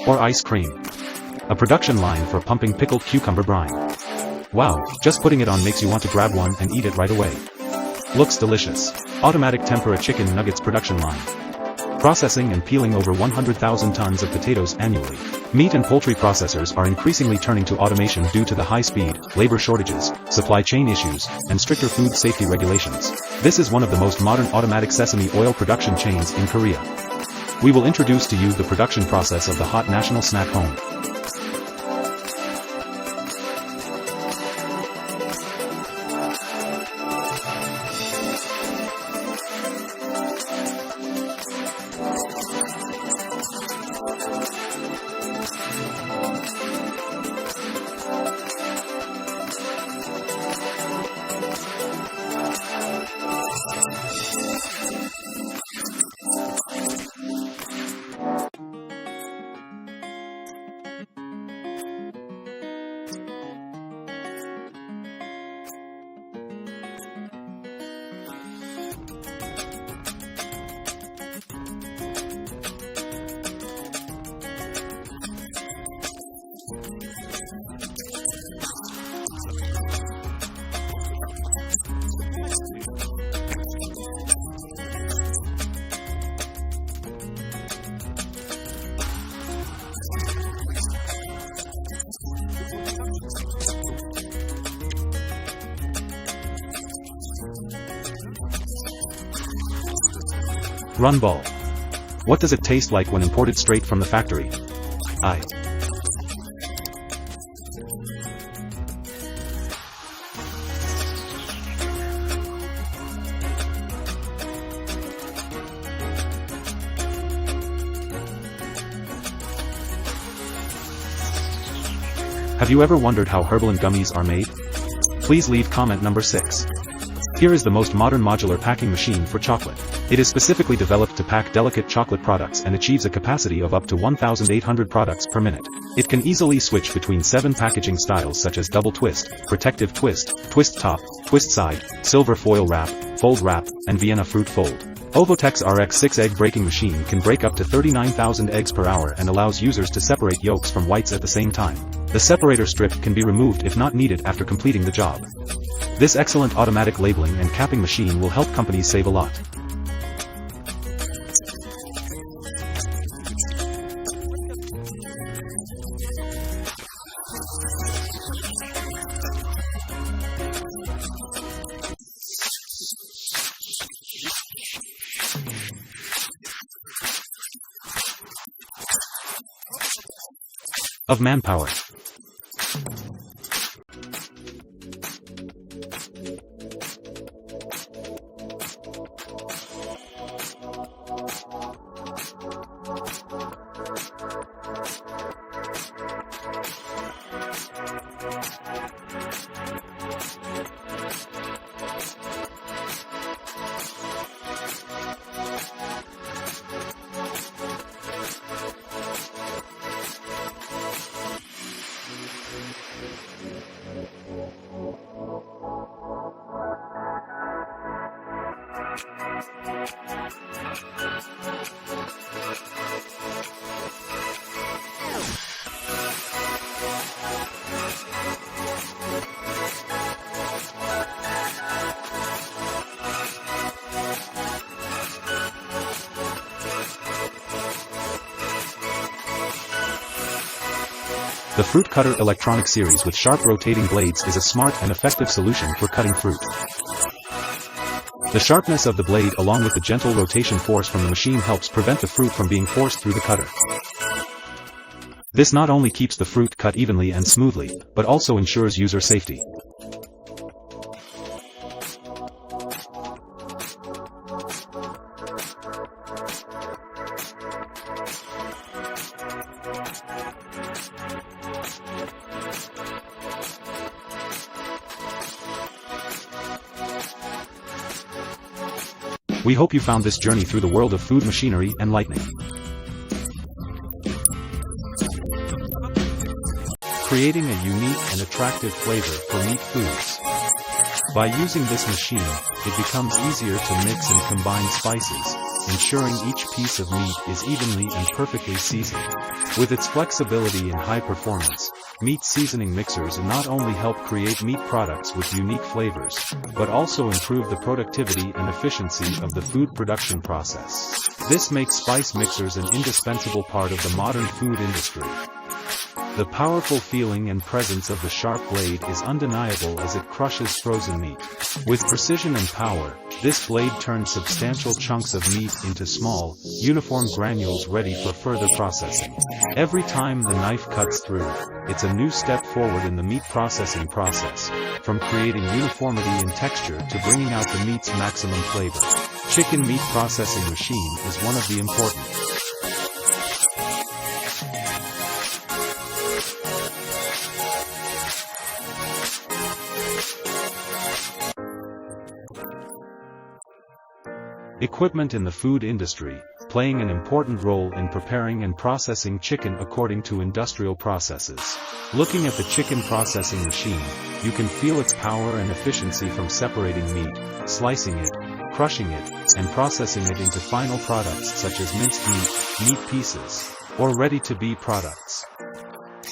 Or ice cream. A production line for pumping pickled cucumber brine. Wow, just putting it on makes you want to grab one and eat it right away. Looks delicious. Automatic tempura chicken nuggets production line. Processing and peeling over 100,000 tons of potatoes annually. Meat and poultry processors are increasingly turning to automation due to the high speed, labor shortages, supply chain issues, and stricter food safety regulations. This is one of the most modern automatic sesame oil production chains in Korea. We will introduce to you the production process of the hot national snack home. Run ball. What does it taste like when imported straight from the factory? Have you ever wondered how Herbalin gummies are made? Please leave comment number 6. Here is the most modern modular packing machine for chocolate. It is specifically developed to pack delicate chocolate products and achieves a capacity of up to 1,800 products per minute. It can easily switch between 7 packaging styles such as double twist, protective twist, twist top, twist side, silver foil wrap, fold wrap, and Vienna fruit fold. Ovotex RX 6-egg breaking machine can break up to 39,000 eggs per hour and allows users to separate yolks from whites at the same time. The separator strip can be removed if not needed after completing the job. This excellent automatic labeling and capping machine will help companies save a lot. Of manpower. The Fruit Cutter electronic series with sharp rotating blades is a smart and effective solution for cutting fruit. The sharpness of the blade along with the gentle rotation force from the machine helps prevent the fruit from being forced through the cutter. This not only keeps the fruit cut evenly and smoothly, but also ensures user safety. We hope you found this journey through the world of food machinery enlightening. Creating a unique and attractive flavor for meat foods. By using this machine, it becomes easier to mix and combine spices, ensuring each piece of meat is evenly and perfectly seasoned. With its flexibility and high performance, meat seasoning mixers not only help create meat products with unique flavors, but also improve the productivity and efficiency of the food production process. This makes spice mixers an indispensable part of the modern food industry. The powerful feeling and presence of the sharp blade is undeniable as it crushes frozen meat. With precision and power, this blade turns substantial chunks of meat into small, uniform granules ready for further processing. Every time the knife cuts through, it's a new step forward in the meat processing process, from creating uniformity in texture to bringing out the meat's maximum flavor. Chicken meat processing machine is one of the important equipment in the food industry, playing an important role in preparing and processing chicken according to industrial processes. Looking at the chicken processing machine, you can feel its power and efficiency from separating meat, slicing it, crushing it, and processing it into final products such as minced meat, meat pieces, or ready-to-be products.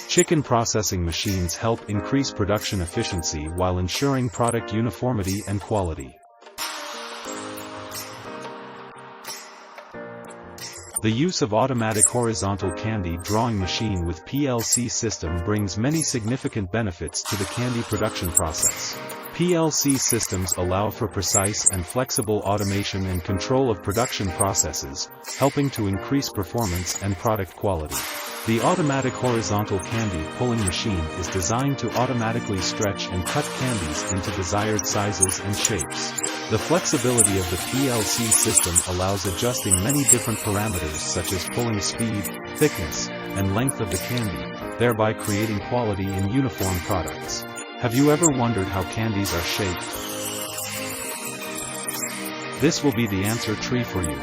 Chicken processing machines help increase production efficiency while ensuring product uniformity and quality. The use of automatic horizontal candy drawing machine with PLC system brings many significant benefits to the candy production process. PLC systems allow for precise and flexible automation and control of production processes, helping to increase performance and product quality. The automatic horizontal candy pulling machine is designed to automatically stretch and cut candies into desired sizes and shapes. The flexibility of the PLC system allows adjusting many different parameters such as pulling speed, thickness, and length of the candy, thereby creating quality in uniform products. Have you ever wondered how candies are shaped? This will be the answer tree for you.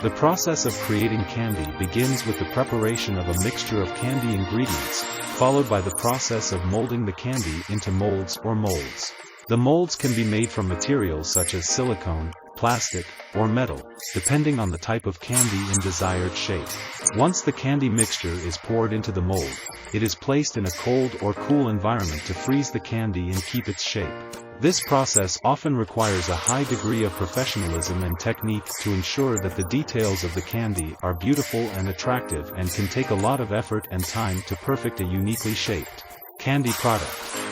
The process of creating candy begins with the preparation of a mixture of candy ingredients, followed by the process of molding the candy into molds or molds. The molds can be made from materials such as silicone, plastic, or metal, depending on the type of candy in desired shape. Once the candy mixture is poured into the mold, it is placed in a cold or cool environment to freeze the candy and keep its shape. This process often requires a high degree of professionalism and technique to ensure that the details of the candy are beautiful and attractive and can take a lot of effort and time to perfect a uniquely shaped candy product.